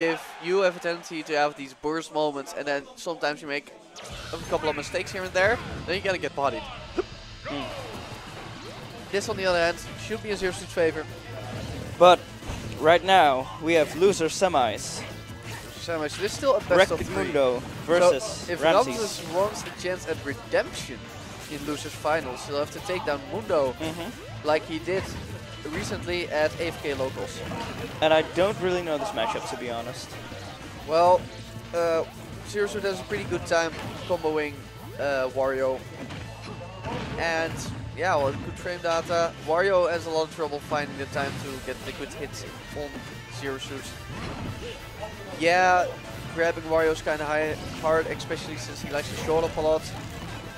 if you have a tendency to have these burst moments and then sometimes you make a couple of mistakes here and there, then you're gonna get bodied. This, on the other hand, should be a Zero Suit's favor. But right now we have loser semis. Samus, there's still a best of 3. Mundo versus so if Ramses. Ramses wants a chance at redemption in losers finals, he'll have to take down Mundo like he did recently at AFK Locals. And I don't really know this matchup, to be honest. Well, Zero Suit has a pretty good time comboing Wario. And yeah, well, good frame data. Wario has a lot of trouble finding the time to get the good hits on Zero Suit. Yeah, grabbing Wario is kind of hard, especially since he likes to short up a lot.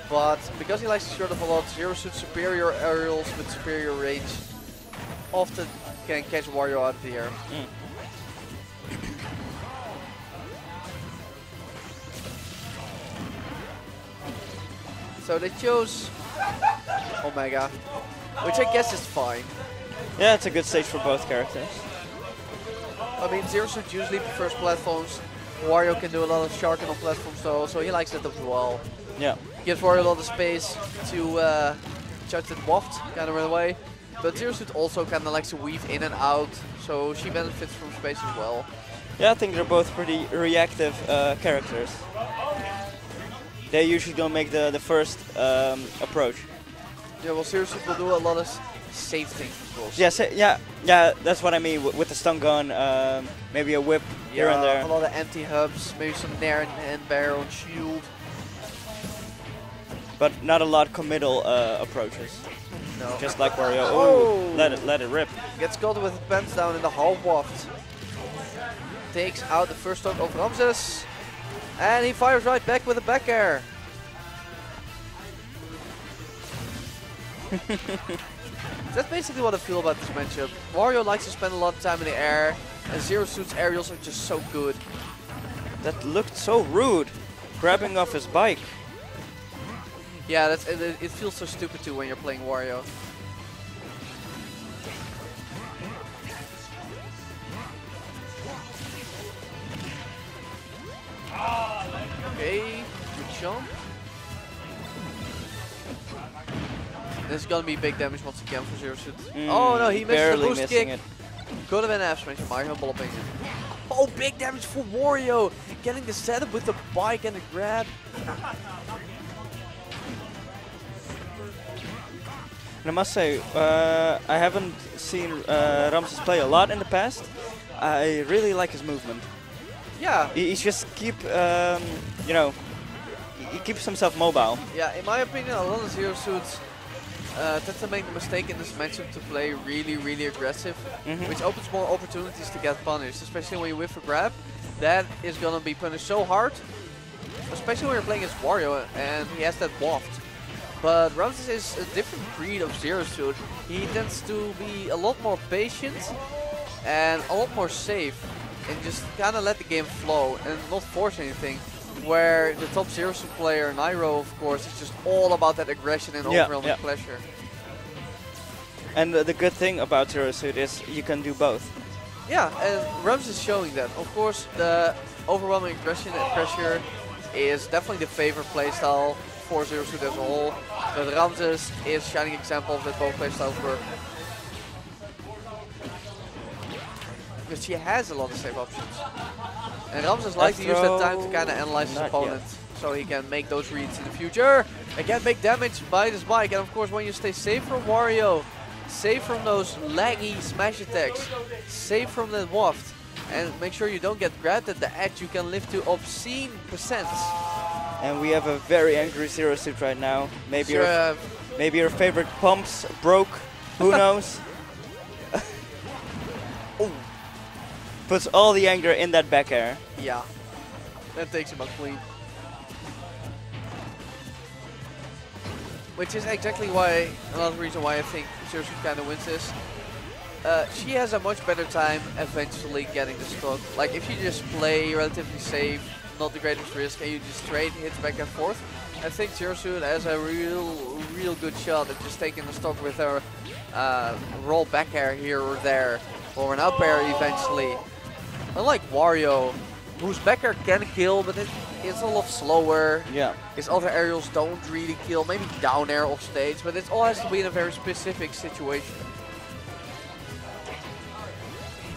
But because he likes to short up a lot, Zero Suit's superior aerials with superior range often can catch Wario out of the air. So they chose Omega, which I guess is fine. Yeah, it's a good stage for both characters. I mean, Zero Suit usually prefers platforms. Wario can do a lot of sharking on platforms though, so he likes that as well. Yeah. Gives Wario a lot of space to charge that waft, kind of run away. But Zero Suit also kind of likes to weave in and out, so she benefits from space as well. Yeah, I think they're both pretty reactive characters. They usually don't make the first approach. Yeah, well, Zero Suit will do a lot of safe things, of course. Yes, yeah, that's what I mean with the stun gun, maybe a whip here and there. A lot of anti-hubs, maybe some nair and bear on shield. But not a lot committal approaches. No. Just like Wario. Oh, let it rip. Gets caught with the pants down in the half waft. Takes out the first stock of Ramses. And he fires right back with a back air. That's basically what I feel about this matchup. Wario likes to spend a lot of time in the air, and Zero Suit's aerials are just so good. That looked so rude, grabbing off his bike. Yeah, it feels so stupid too when you're playing Wario. Okay, good jump. This is gonna be big damage once again for Zero Suit. Oh no, he missed the boost kick. It. Could have been F smash, Mario bopping it. Oh, big damage for Wario! Getting the setup with the bike and the grab. And I must say, I haven't seen Ramses play a lot in the past. I really like his movement. Yeah. He's just he keeps himself mobile. Yeah, in my opinion, a lot of Zero Suits tend to make the mistake in this matchup to play really, really aggressive, which opens more opportunities to get punished, especially when you whiff a grab. That is gonna be punished so hard, especially when you're playing as Wario and he has that waft. But Ramses is a different breed of Zero Suit. He tends to be a lot more patient and a lot more safe and just kind of let the game flow and not force anything. Where the top Zero Suit player, Nairo, of course, is just all about that aggression and overwhelming pleasure. And the good thing about Zero Suit is you can do both. Yeah, and Ramses is showing that. Of course, the overwhelming aggression and pressure is definitely the favorite playstyle for Zero Suit as a whole, but Ramses is a shining example of that both playstyles work. Because she has a lot of safe options. And Ramses likes to use that time to kind of analyze his opponent, so he can make those reads in the future. Again, make damage by this bike, and of course when you stay safe from Wario, safe from those laggy smash attacks, safe from that waft, and make sure you don't get grabbed at the edge, you can live to obscene percents. And we have a very angry Zero Suit right now. Maybe your favorite pumps broke. Who knows? Ooh. Puts all the anger in that back air. Yeah, that takes him out clean. Which is exactly why, another reason why I think Zero Suit kind of wins this. She has a much better time eventually getting the stock. Like if you just play relatively safe, not the greatest risk, and you just trade hits back and forth, I think Zero Suit has a real good shot at just taking the stock with her roll back air here or there, or an up air eventually. Unlike Wario, whose back air can kill, but it's a lot slower. Yeah. His other aerials don't really kill, maybe down air off stage, but it all has to be in a very specific situation.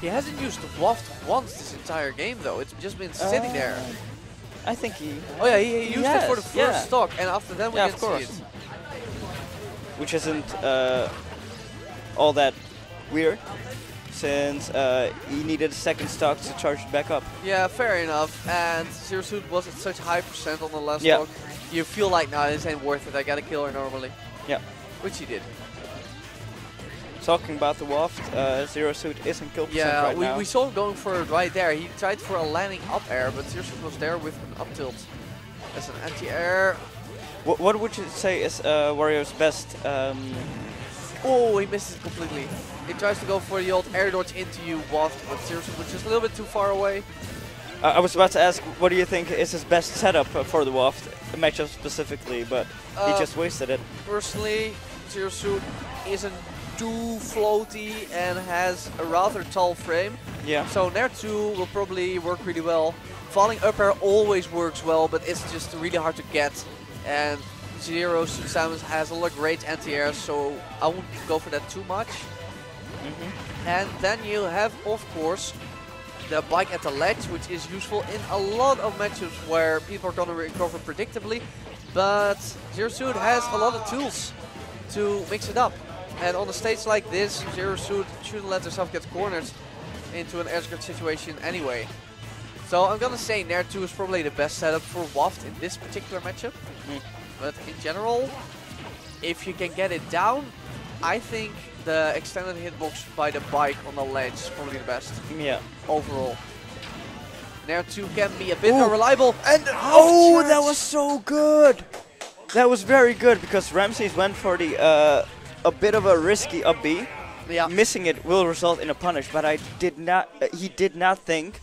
He hasn't used the waft once this entire game though, it's just been sitting there. I think he... Oh yeah, he used it for the first stock, and after that we didn't see it. Which isn't all that weird, since he needed a second stock to charge it back up. Yeah, fair enough. And Zero Suit was at such high percent on the last stock. You feel like, nah, this ain't worth it. I gotta kill her normally. Yeah. Which he did. Talking about the waft, Zero Suit is in kill percent right now. We saw him going for it right there. He tried for a landing up air, but Zero Suit was there with an up tilt as an anti-air. What would you say is Wario's best? Oh, he missed it completely. He tries to go for the old air dodge into you waft, but Zero Suit was just a little bit too far away. I was about to ask, what do you think is his best setup for the waft matchup specifically, but he just wasted it. Personally, Zero Suit isn't too floaty and has a rather tall frame. Yeah. So Nair 2 will probably work really well. Falling up air always works well, but it's just really hard to get. And Zero Suit Samus has a lot of great anti-airs, so I won't go for that too much. And then you have, of course, the bike at the ledge, which is useful in a lot of matchups where people are going to recover predictably. But Zero Suit has a lot of tools to mix it up. And on a stage like this, Zero Suit shouldn't let herself get cornered into an air guard situation anyway. So I'm gonna say Nair 2 is probably the best setup for Waft in this particular matchup. But in general, if you can get it down, I think the extended hitbox by the bike on the ledge is probably the best. Yeah. Overall. Nair 2 can be a bit more reliable. And that was so good! That was very good because Ramses went for the a bit of a risky up B. Yeah. Missing it will result in a punish, but he did not think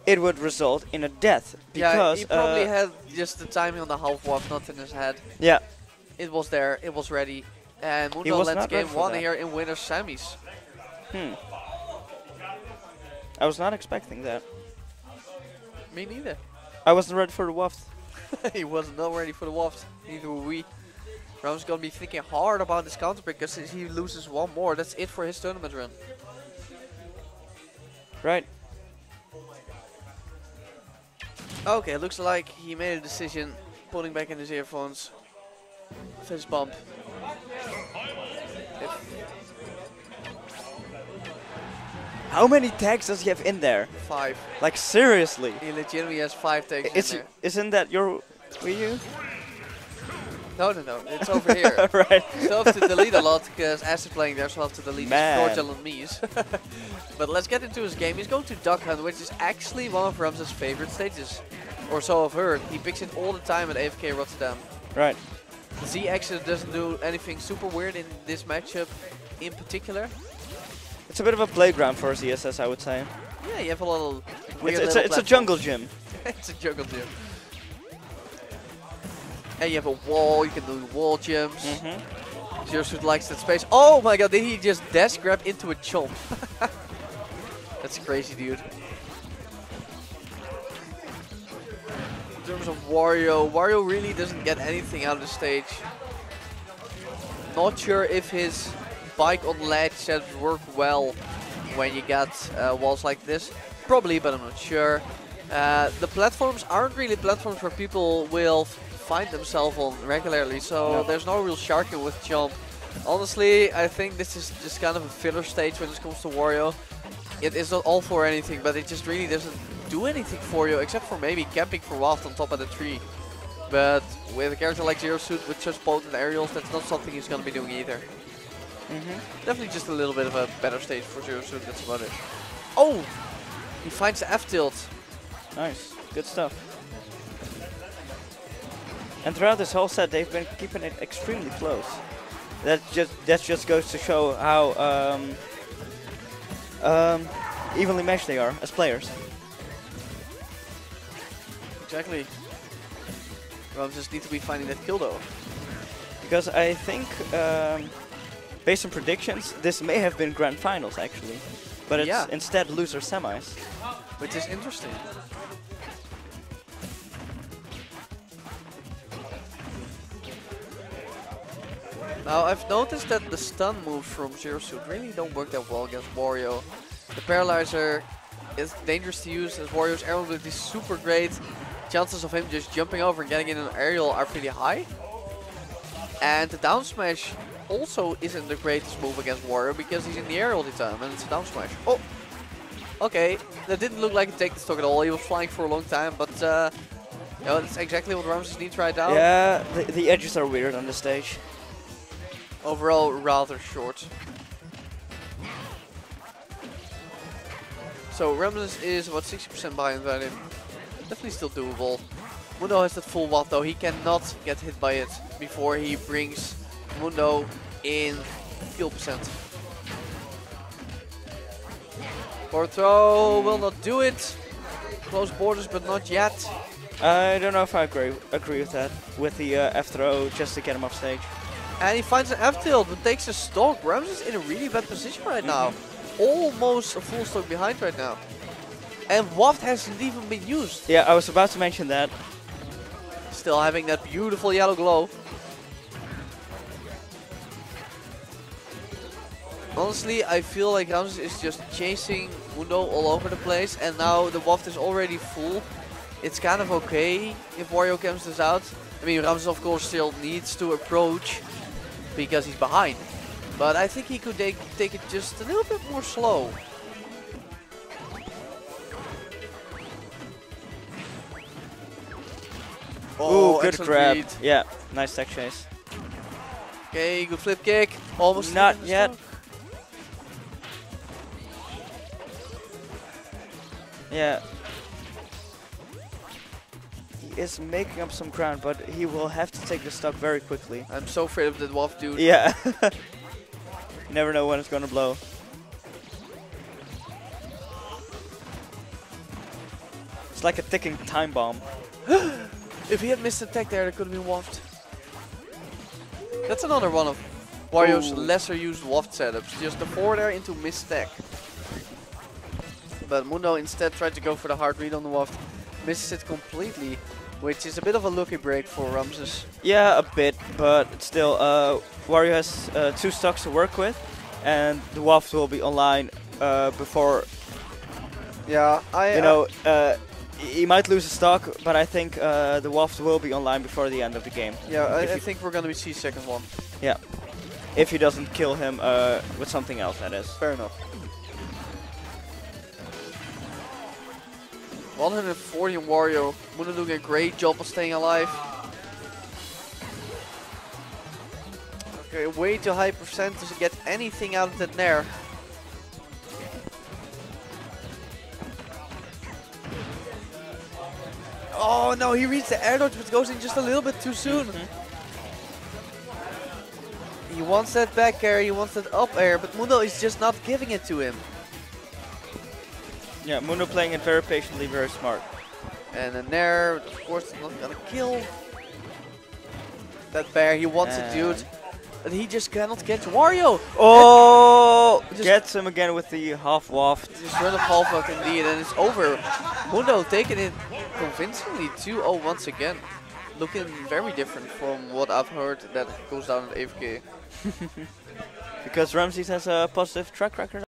it would result in a death. Because he probably had just the timing on the half waft not in his head. Yeah. It was there, it was ready. And Mundo lets game 1 here in winner semis. I was not expecting that. Me neither. I wasn't ready for the waft. He was not ready for the waft. Neither were we. Ram's gonna be thinking hard about this counterpick because if he loses one more, that's it for his tournament run. Right. Okay, looks like he made a decision, putting back in his earphones. Fist bump. How many tags does he have in there? 5. Like seriously? He legitimately has 5 tags in there. Isn't that your Wii U? No, it's over here. Right. Still have to delete a lot because as he's playing there, so I'll have to delete his fraudulent me's. But let's get into his game. He's going to Duck Hunt, which is actually one of Ramses' favorite stages. Or so I've heard. He picks it all the time at AFK Rotterdam. Right. Z actually doesn't do anything super weird in this matchup in particular. It's a bit of a playground for ZSS, I would say. Yeah, you have a lot of weird It's a jungle gym. It's a jungle gym. And you have a wall, you can do wall jumps. Zero Suit likes that space. Oh my god, did he just dash grab into a chomp? That's crazy, dude. In terms of Wario really doesn't get anything out of the stage. Not sure if his bike on ledge setups work well when you got walls like this. Probably, but I'm not sure. The platforms aren't really platforms where people will find themselves on regularly, so there's no real sharking with jump. Honestly, I think this is just kind of a filler stage when it comes to Wario. It is not all for anything, but it just really doesn't do anything for you, except for maybe camping for Waft on top of the tree. But with a character like Zero Suit with such potent aerials, that's not something he's going to be doing either. Definitely just a little bit of a better stage for Zero Suit, that's about it. Oh! He finds the F-tilt. Nice, good stuff. And throughout this whole set, they've been keeping it extremely close. That just goes to show how evenly matched they are as players. Exactly. Ramses needs to be finding that kill though. Because I think, based on predictions, this may have been grand finals actually, but it's instead loser semis. which is interesting. Now I've noticed that the stun moves from Zero Suit really don't work that well against Wario. The Paralyzer is dangerous to use as Wario's aerial ability is super great. Chances of him just jumping over and getting in an aerial are pretty high. And the down smash also isn't the greatest move against Wario because he's in the air all the time and it's a down smash. Oh! Okay, that didn't look like a take the stock at all. He was flying for a long time, but you know, that's exactly what Ramses needs right now. Yeah, the edges are weird on the stage. Overall, rather short. So Ramses is about 60% behind him. Definitely still doable. Mundo has that full watt though. He cannot get hit by it before he brings Mundo in kill percent. Forward throw will not do it. Close borders, but not yet. I don't know if I agree with that. With the F throw just to get him off stage. And he finds an F tilt but takes a stock. Ramses is in a really bad position right now. Almost a full stock behind right now. And Waft hasn't even been used. Yeah, I was about to mention that. Still having that beautiful yellow glow. Honestly, I feel like Ramses is just chasing Mundo all over the place. And now the Waft is already full. It's kind of okay if Wario camps this out. I mean, Ramses of course still needs to approach because he's behind. But I think he could take it just a little bit more slow. Oh, good grab. Read. Yeah, nice tech chase. Okay, good flip kick. Almost not yet. Yeah. He is making up some ground, but he will have to take the stock very quickly. I'm so afraid of that Waft dude. Yeah. You never know when it's gonna blow. It's like a ticking time bomb. If he had missed the tech there, it could have been Waft. That's another one of Wario's lesser used Waft setups. Just the forward air into missed tech. But Mundo instead tried to go for the hard read on the Waft. Misses it completely, which is a bit of a lucky break for Ramses. Yeah, a bit, but still, Wario has 2 stocks to work with, and the Waft will be online before. Yeah, He might lose a stock, but I think the Waft will be online before the end of the game. Yeah, I think we're gonna see second one. Yeah, if he doesn't kill him with something else, that is. Fair enough. 140 on Wario. Mundo doing a great job of staying alive. Okay, way too high percentage to get anything out of that nair. Oh no, he reached the air dodge but goes in just a little bit too soon. He wants that back air, he wants that up air, but Mundo is just not giving it to him. Yeah, Mundo playing it very patiently, very smart. And then there, of course, not gonna kill that bear. He wants it, dude. But he just cannot catch Wario. Oh! Gets him again with the half waft. Just run a half waft indeed, and it's over. Mundo taking it convincingly 2-0 once again. Looking very different from what I've heard that goes down at AFK. Because Ramses has a positive track record.